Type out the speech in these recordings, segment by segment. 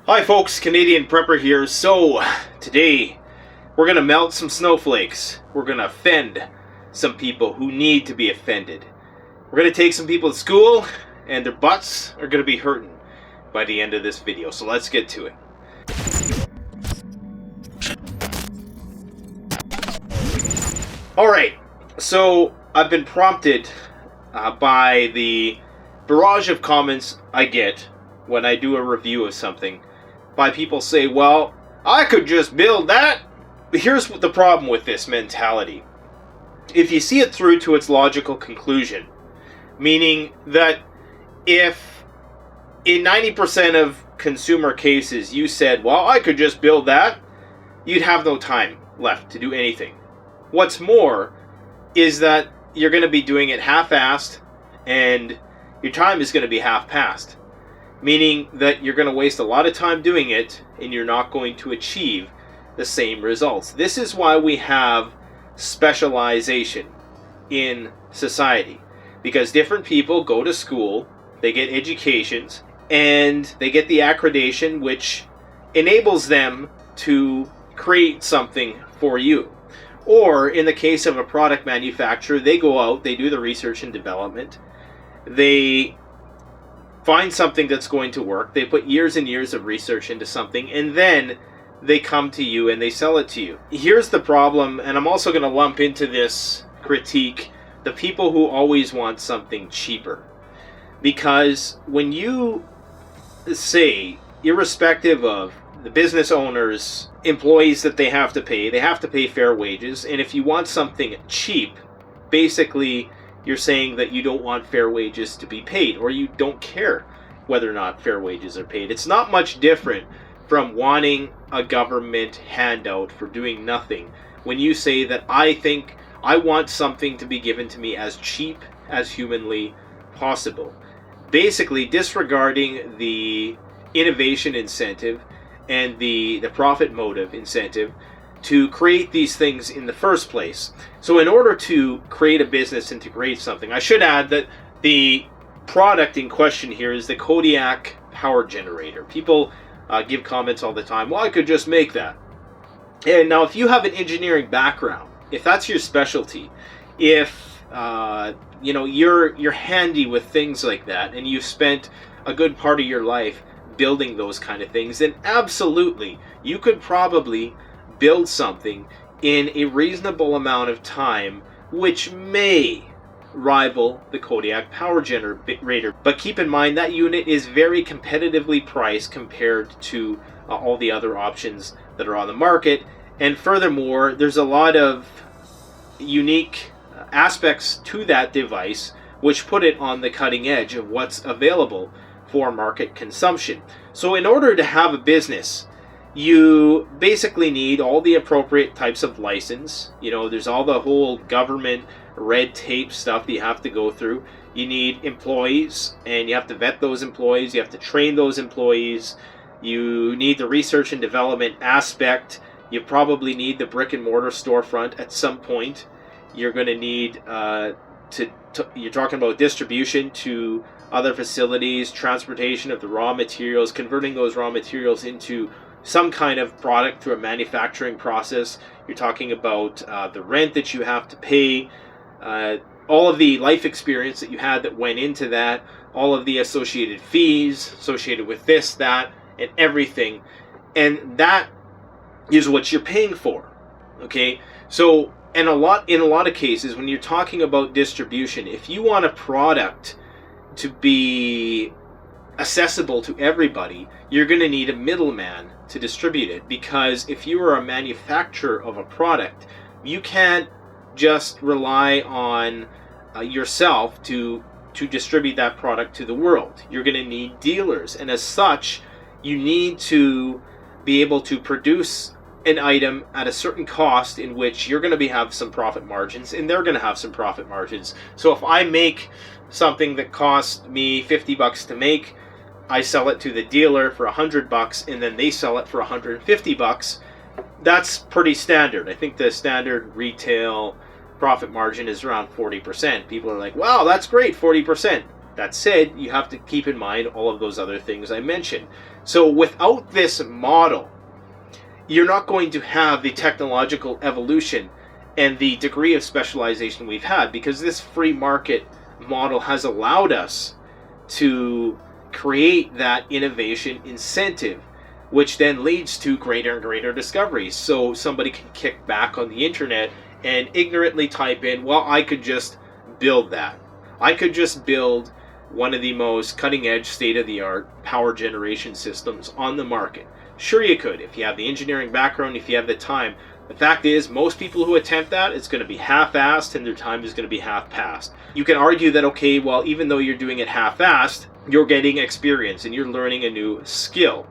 Hi folks, Canadian Prepper here. So, today we're going to melt some snowflakes. We're going to offend some people who need to be offended. We're going to take some people to school and their butts are going to be hurting by the end of this video. So let's get to it. Alright, so I've been prompted by the barrage of comments I get when I do a review of something by people say, well, I could just build that. But here's the problem with this mentality. If you see it through to its logical conclusion, meaning that if in 90% of consumer cases you said, well, I could just build that, you'd have no time left to do anything. What's more is that you're going to be doing it half-assed and your time is going to be half-passed. Meaning that you're going to waste a lot of time doing it and you're not going to achieve the same results. This is why we have specialization in society. Because different people go to school, they get educations, and they get the accreditation which enables them to create something for you. Or in the case of a product manufacturer, they go out, they do the research and development, they find something that's going to work, they put years and years of research into something, and then they come to you and they sell it to you. Here's the problem, and I'm also going to lump into this critique the people who always want something cheaper. Because when you say, irrespective of the business owners, employees that they have to pay fair wages, and if you want something cheap, basically you're saying that you don't want fair wages to be paid, or you don't care whether or not fair wages are paid. It's not much different from wanting a government handout for doing nothing when you say that I want something to be given to me as cheap as humanly possible. Basically disregarding the innovation incentive and the profit motive incentive to create these things in the first place. So in order to create a business and to create something, I should add that the product in question here is the Kodiak power generator. People give comments all the time, well, I could just make that. And now if you have an engineering background, if that's your specialty, if you're handy with things like that and you've spent a good part of your life building those kind of things, then absolutely you could probably build something in a reasonable amount of time which may rival the Kodiak power generator. But keep in mind that unit is very competitively priced compared to all the other options that are on the market. And furthermore, there's a lot of unique aspects to that device which put it on the cutting edge of what's available for market consumption. So in order to have a business, you basically need all the appropriate types of license. There's all the whole government red tape stuff that you have to go through. You need employees, and you have to vet those employees. You have to train those employees. You need the research and development aspect. You probably need the brick and mortar storefront at some point. You're going to need you're talking about distribution to other facilities, transportation of the raw materials, converting those raw materials into some kind of product through a manufacturing process. You're talking about the rent that you have to pay, all of the life experience that you had that went into that, all of the associated fees associated with this, that, and everything. And that is what you're paying for. Okay? So, in a lot of cases, when you're talking about distribution, if you want a product to be accessible to everybody, you're going to need a middleman to distribute it. Because if you are a manufacturer of a product, you can't just rely on yourself to distribute that product to the world. You're going to need dealers, and as such, you need to be able to produce an item at a certain cost in which you're going to have some profit margins and they're going to have some profit margins. So if I make something that costs me $50 to make, I sell it to the dealer for $100 and then they sell it for $150. That's pretty standard. I think the standard retail profit margin is around 40%. People are like, wow, that's great, 40%. That said, you have to keep in mind all of those other things I mentioned. So without this model, you're not going to have the technological evolution and the degree of specialization we've had, because this free market model has allowed us to create that innovation incentive, which then leads to greater and greater discoveries. So somebody can kick back on the internet and ignorantly type in, well, I could just build that. I could just build one of the most cutting-edge, state-of-the-art power generation systems on the market. Sure, you could, if you have the engineering background, if you have the time. The fact is, most people who attempt that, it's going to be half-assed and their time is going to be half-passed. You can argue that, okay, well, even though you're doing it half-assed, you're getting experience and you're learning a new skill.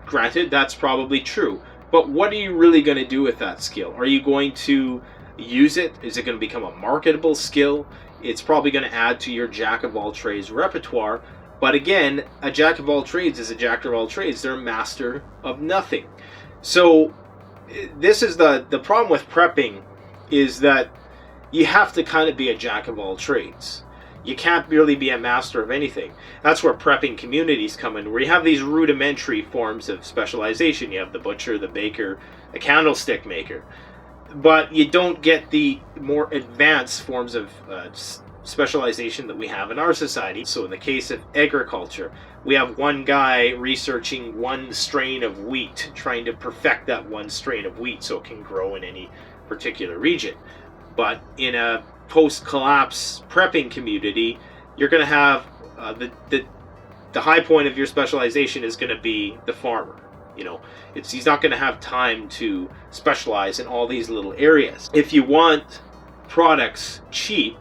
Granted, that's probably true. But what are you really going to do with that skill? Are you going to use it? Is it going to become a marketable skill? It's probably going to add to your jack-of-all-trades repertoire. But again, a jack-of-all-trades is a jack-of-all-trades. They're a master of nothing. So this is the problem with prepping, is that you have to kind of be a jack-of-all-trades. You can't really be a master of anything. That's where prepping communities come in, where you have these rudimentary forms of specialization. You have the butcher, the baker, the candlestick maker. But you don't get the more advanced forms of specialization that we have in our society. So in the case of agriculture, we have one guy researching one strain of wheat, trying to perfect that one strain of wheat so it can grow in any particular region. But in a post-collapse prepping community, you're going to have the high point of your specialization is going to be the farmer. He's not going to have time to specialize in all these little areas. If you want products cheap,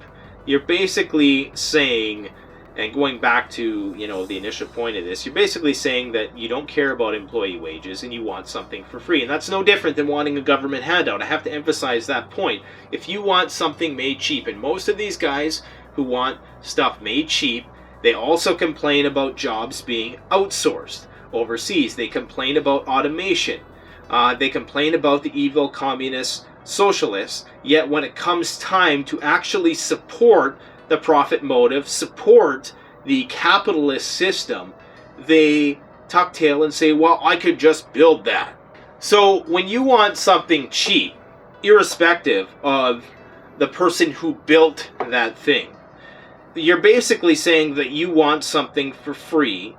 you're basically saying, and going back to the initial point of this, you're basically saying that you don't care about employee wages and you want something for free. And that's no different than wanting a government handout. I have to emphasize that point. If you want something made cheap, and most of these guys who want stuff made cheap, they also complain about jobs being outsourced overseas. They complain about automation. They complain about the evil communist socialists. Yet when it comes time to actually support the profit motive, support the capitalist system, they tuck tail and say, well, I could just build that. So when you want something cheap, irrespective of the person who built that thing, you're basically saying that you want something for free,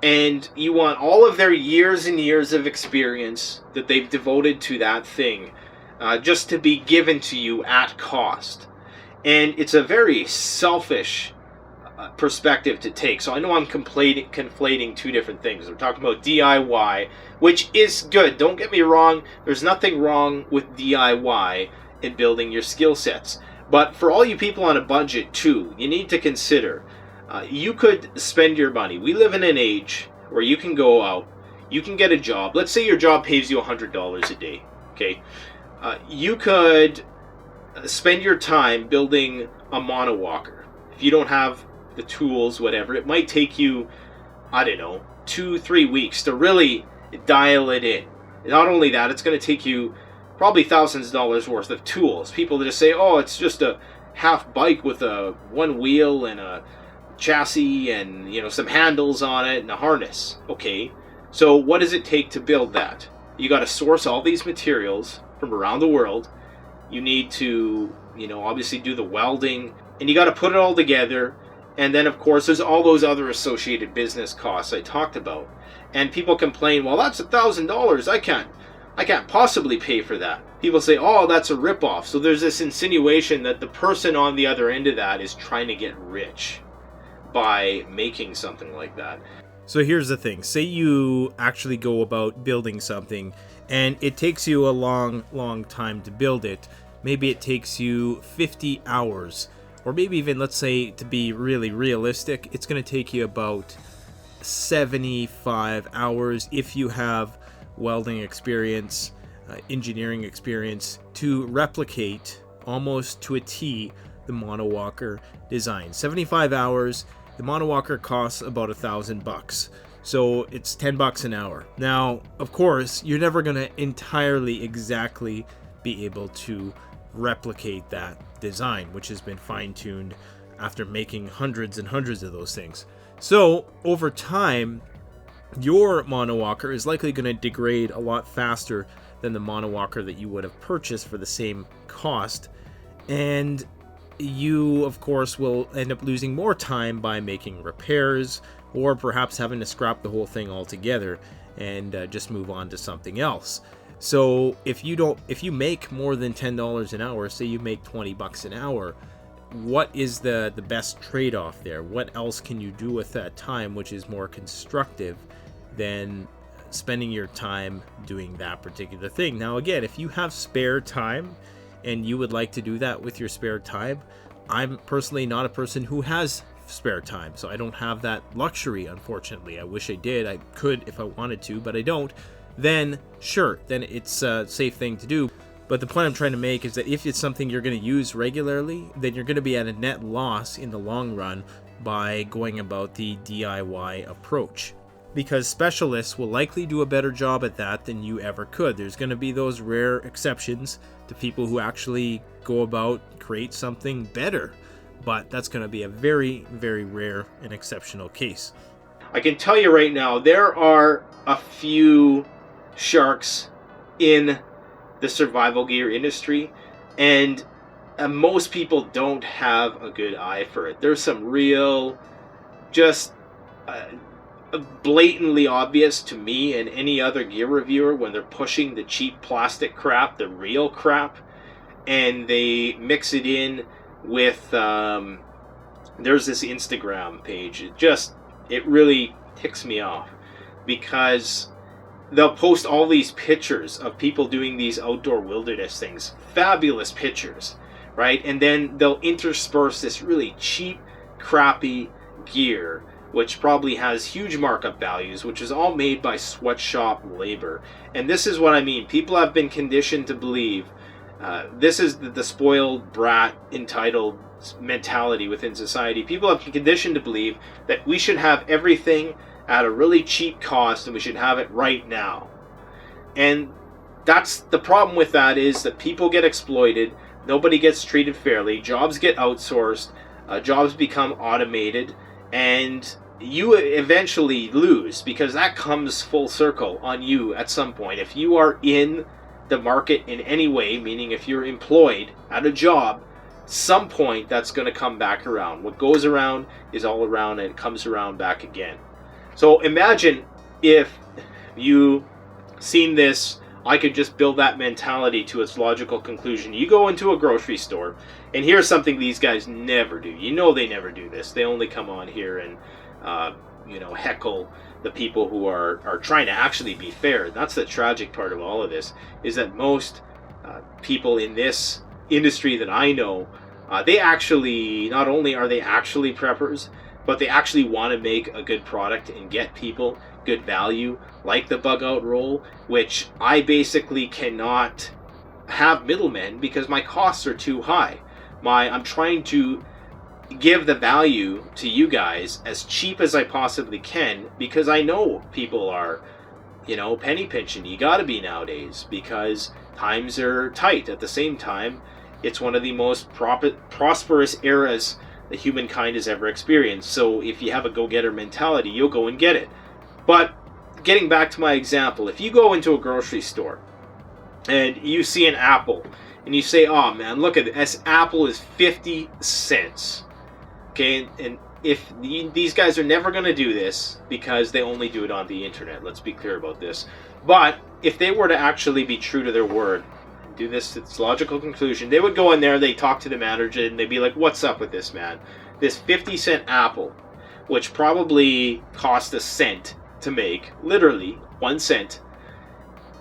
and you want all of their years and years of experience that they've devoted to that thing just to be given to you at cost. And it's a very selfish perspective to take. So I know I'm conflating two different things. We're talking about DIY, which is good. Don't get me wrong. There's nothing wrong with DIY in building your skill sets. But for all you people on a budget too, you need to consider you could spend your money. We live in an age where you can go out, you can get a job. Let's say your job pays you $100 a day. Okay, you could spend your time building a monowalker. If you don't have the tools, whatever, it might take you, I don't know, 2-3 weeks to really dial it in. Not only that, it's going to take you probably thousands of dollars worth of tools. People that just say, oh, it's just a half bike with a one wheel and a chassis and some handles on it and a harness. Okay, so what does it take to build that? You got to source all these materials from around the world. You need to obviously do the welding, and you got to put it all together. And then of course there's all those other associated business costs I talked about. And people complain, well, that's $1,000. I can't possibly pay for that. People say, oh, that's a ripoff. So there's this insinuation that the person on the other end of that is trying to get rich by making something like that. So here's the thing. Say you actually go about building something and it takes you a long time to build it. Maybe it takes you 50 hours, or maybe even, let's say, to be really realistic, it's going to take you about 75 hours if you have welding experience, engineering experience, to replicate almost to a T the monowalker design. 75 hours. The monowalker costs about $1,000, so it's $10 an hour. Now, of course, you're never going to entirely exactly be able to replicate that design, which has been fine-tuned after making hundreds and hundreds of those things. So over time, your monowalker is likely going to degrade a lot faster than the monowalker that you would have purchased for the same cost. And you, of course, will end up losing more time by making repairs, or perhaps having to scrap the whole thing altogether and just move on to something else. So if you make more than $10 an hour, say you make $20 an hour, what is the best trade-off there? What else can you do with that time which is more constructive than spending your time doing that particular thing? Now again, if you have spare time and you would like to do that with your spare time, I'm personally not a person who has spare time, so I don't have that luxury, unfortunately. I wish I did. I could if I wanted to, but I don't. Then sure, then it's a safe thing to do. But the point I'm trying to make is that if it's something you're going to use regularly, then you're going to be at a net loss in the long run by going about the DIY approach. Because specialists will likely do a better job at that than you ever could. There's going to be those rare exceptions to people who actually go about create something better. But that's going to be a very, very rare and exceptional case. I can tell you right now, there are a few sharks in the survival gear industry, and most people don't have a good eye for it. There's some real, just blatantly obvious to me and any other gear reviewer when they're pushing the cheap plastic crap, the real crap, and they mix it in with there's this Instagram page. It really ticks me off, because they'll post all these pictures of people doing these outdoor wilderness things, fabulous pictures, right? And then they'll intersperse this really cheap, crappy gear, which probably has huge markup values, which is all made by sweatshop labor. And this is what I mean. People have been conditioned to believe, this is the spoiled brat entitled mentality within society. People have been conditioned to believe that we should have everything at a really cheap cost and we should have it right now. And that's the problem with that, is that people get exploited, nobody gets treated fairly, jobs get outsourced, jobs become automated, and you eventually lose, because that comes full circle on you at some point. If you are in the market in any way, meaning if you're employed at a job, some point that's going to come back around. What goes around is all around, and it comes around back again. So imagine if you seen this, I could just build that mentality to its logical conclusion. You go into a grocery store, and here's something these guys never do. You know they never do this. They only come on here and heckle the people who are trying to actually be fair. That's the tragic part of all of this, is that most people in this industry that I know, they actually, not only are they actually preppers, but they actually want to make a good product and get people good value, like the bug out roll, which I basically cannot have middlemen because my costs are too high. I'm trying to give the value to you guys as cheap as I possibly can, because I know people are, penny pinching. You gotta be nowadays, because times are tight. At the same time, it's one of the most prosperous eras that humankind has ever experienced. So if you have a go-getter mentality, you'll go and get it. But getting back to my example, if you go into a grocery store and you see an apple and you say, oh man, look at this apple is 50 cents. Okay, and if these guys are never going to do this because they only do it on the internet, let's be clear about this. But if they were to actually be true to their word, do this to its logical conclusion, they would go in there, they talk to the manager, and they'd be like, what's up with this, man? This 50-cent apple, which probably cost a cent to make, literally 1 cent,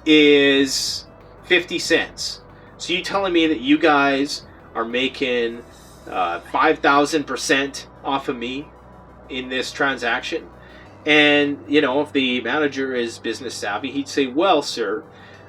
is 50 cents. So you telling me that you guys are making 5,000% off of me in this transaction? And, if the manager is business savvy, he'd say, well, sir,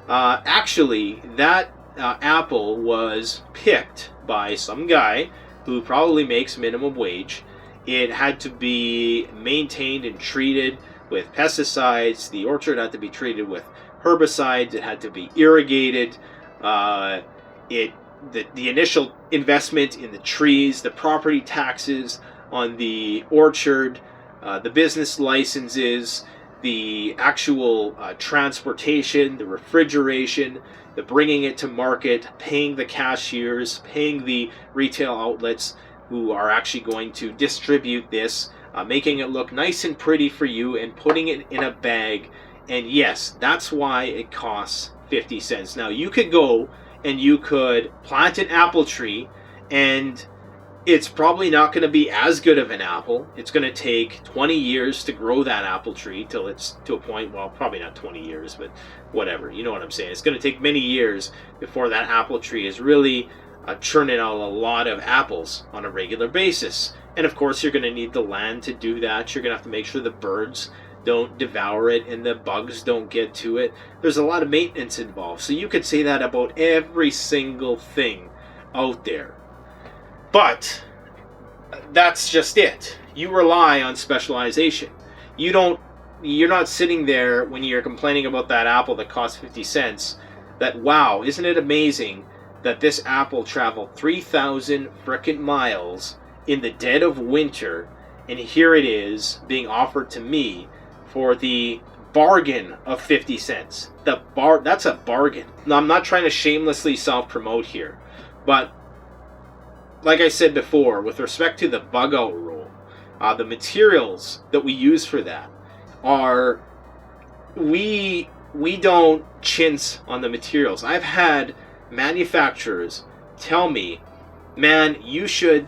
actually, that apple was picked by some guy who probably makes minimum wage. It had to be maintained and treated with pesticides. The orchard had to be treated with herbicides. It had to be irrigated. It the initial investment in the trees, the property taxes on the orchard, the business licenses, the actual transportation, the refrigeration, the bringing it to market, paying the cashiers, paying the retail outlets who are actually going to distribute this, making it look nice and pretty for you, and putting it in a bag. And yes, that's why it costs 50 cents. Now, you could go and you could plant an apple tree, and it's probably not going to be as good of an apple. It's going to take 20 years to grow that apple tree till it's to a point, well, probably not 20 years, but whatever, you know what I'm saying. It's going to take many years before that apple tree is really churning out a lot of apples on a regular basis. And of course, you're going to need the land to do that. You're going to have to make sure the birds don't devour it and the bugs don't get to it. There's a lot of maintenance involved. So you could say that about every single thing out there. But that's just it. You rely on specialization. You're not sitting there when you're complaining about that apple that costs 50 cents that, wow, isn't it amazing that this apple traveled 3,000 frickin' miles in the dead of winter, and here it is being offered to me for the bargain of 50 cents. That's a bargain. Now, I'm not trying to shamelessly self-promote here, but like I said before, with respect to the bug out rule, the materials that we use for that are, we don't chintz on the materials. I've had manufacturers tell me, man, you should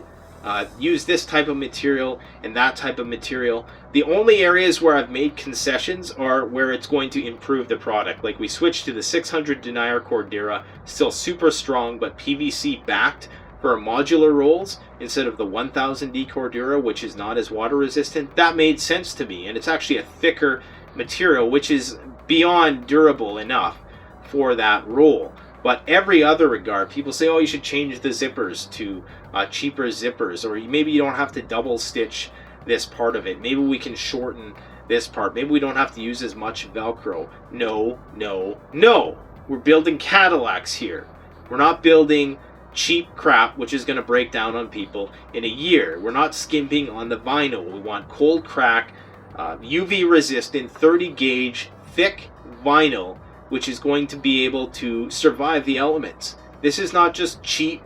use this type of material and that type of material. The only areas where I've made concessions are where it's going to improve the product. Like we switched to the 600 denier Cordura, still super strong, but PVC backed for modular rolls instead of the 1000D Cordura, which is not as water resistant. That made sense to me, and it's actually a thicker material, which is beyond durable enough for that roll. But every other regard, people say, oh, you should change the zippers to cheaper zippers, or maybe you don't have to double stitch this part of it. Maybe we can shorten this part. Maybe we don't have to use as much Velcro. No, no, no. We're building Cadillacs here. We're not building cheap crap which is going to break down on people in a year. We're not skimping on the vinyl. We want cold crack, UV resistant, 30 gauge, thick vinyl, which is going to be able to survive the elements. This is not just cheap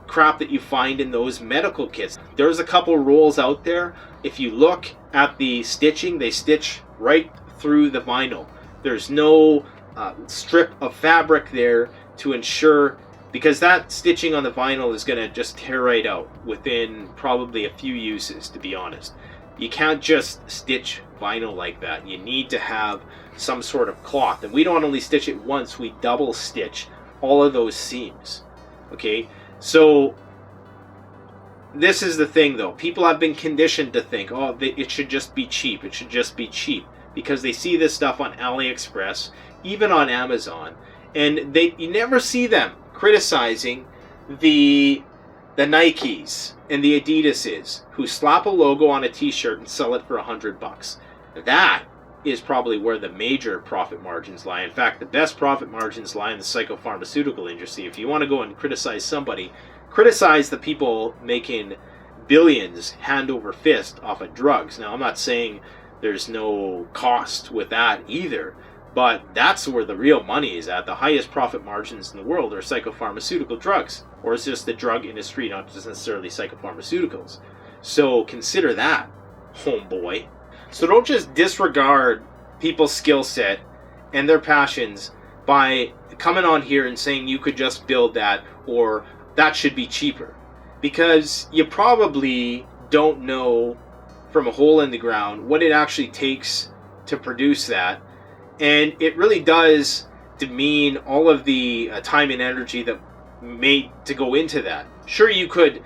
crap that you find in those medical kits. There's a couple rolls out there. If you look at the stitching, they stitch right through the vinyl. There's no strip of fabric there to ensure, because that stitching on the vinyl is going to just tear right out within probably a few uses, to be honest. You can't just stitch vinyl like that. You need to have some sort of cloth. And we don't only stitch it once, we double stitch all of those seams. Okay? So this is the thing, though. People have been conditioned to think, oh, it should just be cheap. It should just be cheap. Because they see this stuff on AliExpress, even on Amazon, and you never see them criticizing the Nikes and the Adidases who slap a logo on a t-shirt and sell it for $100. That is probably where the major profit margins lie. In fact, the best profit margins lie in the psychopharmaceutical industry. If you want to go and criticize somebody, criticize the people making billions hand over fist off of drugs. Now, I'm not saying there's no cost with that either, but that's where the real money is at. The highest profit margins in the world are psychopharmaceutical drugs, or it's just the drug industry, not just necessarily psychopharmaceuticals. So consider that, homeboy. So don't just disregard people's skill set and their passions by coming on here and saying you could just build that, or that should be cheaper. Because you probably don't know from a hole in the ground what it actually takes to produce that. And it really does demean all of the time and energy that made to go into that. Sure, you could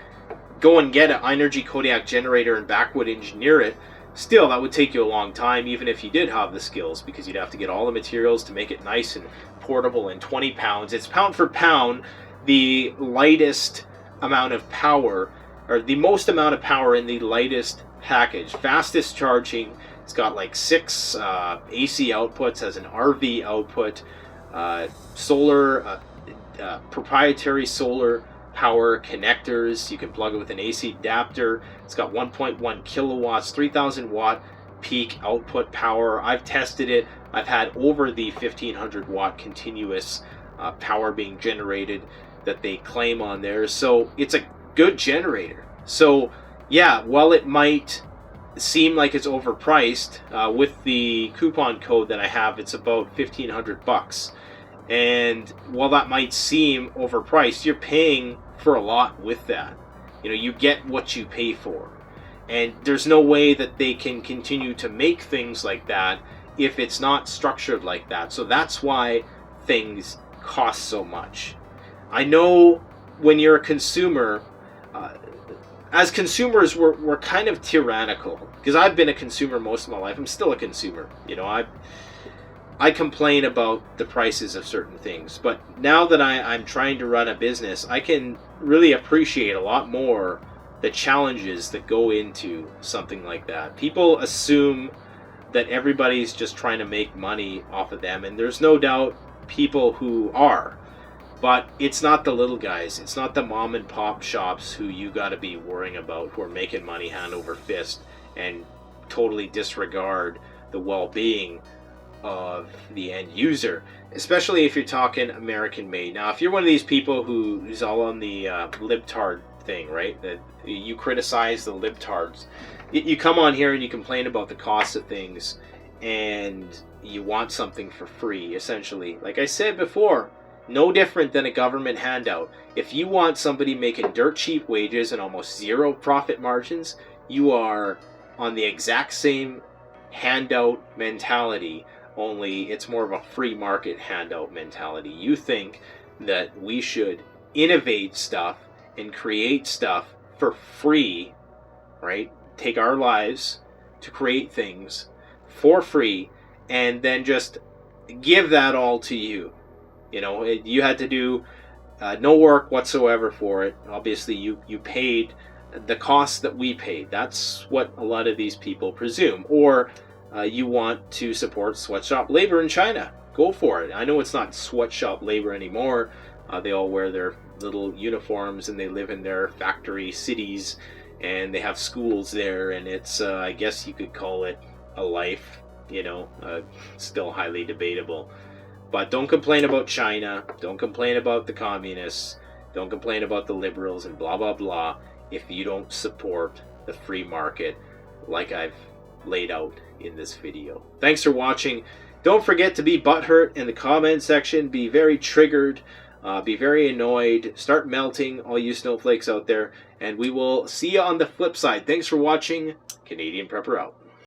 go and get an energy Kodiak generator and backward engineer it. Still, that would take you a long time, even if you did have the skills, because you'd have to get all the materials to make it nice and portable and 20 pounds. It's pound for pound the lightest amount of power, or the most amount of power in the lightest package. Fastest charging. It's got like 6 AC outputs, has an RV output, solar, proprietary solar power connectors. You can plug it with an AC adapter. It's got 1.1 kilowatts, 3,000 watt peak output power. I've tested it. I've had over the 1,500 watt continuous power being generated that they claim on there. So it's a good generator. So yeah, while it might seem like it's overpriced, with the coupon code that I have, it's about $1,500. And while that might seem overpriced, you're paying for a lot with that. You know, you get what you pay for. And there's no way that they can continue to make things like that if it's not structured like that. So that's why things cost so much. I know when you're a consumer, as consumers, we're kind of tyrannical. Because I've been a consumer most of my life. I'm still a consumer. You know, I complain about the prices of certain things, but now that I'm trying to run a business, I can really appreciate a lot more the challenges that go into something like that. People assume that everybody's just trying to make money off of them, and there's no doubt people who are, but it's not the little guys. It's not the mom and pop shops who you got to be worrying about, who are making money hand over fist and totally disregard the well-being of the end user, especially if you're talking American made. Now, if you're one of these people who's all on the libtard thing, right, that you criticize the libtards, you come on here and you complain about the cost of things and you want something for free, essentially. Like I said before, no different than a government handout. If you want somebody making dirt cheap wages and almost zero profit margins, you are on the exact same handout mentality, only it's more of a free market handout mentality. You think that we should innovate stuff and create stuff for free, right? Take our lives to create things for free and then just give that all to you. You know, you had to do no work whatsoever for it. Obviously, you paid the cost that we paid. That's what a lot of these people presume. Or you want to support sweatshop labor in China. Go for it. I know it's not sweatshop labor anymore. They all wear their little uniforms and they live in their factory cities and they have schools there, and it's, I guess you could call it a life, you know, still highly debatable. But don't complain about China. Don't complain about the communists. Don't complain about the liberals and blah, blah, blah if you don't support the free market like I've laid out in this video. Thanks for watching. Don't forget to be butthurt in the comment section. Be very triggered. Be very annoyed. Start melting, all you snowflakes out there. And we will see you on the flip side. Thanks for watching. Canadian Prepper out.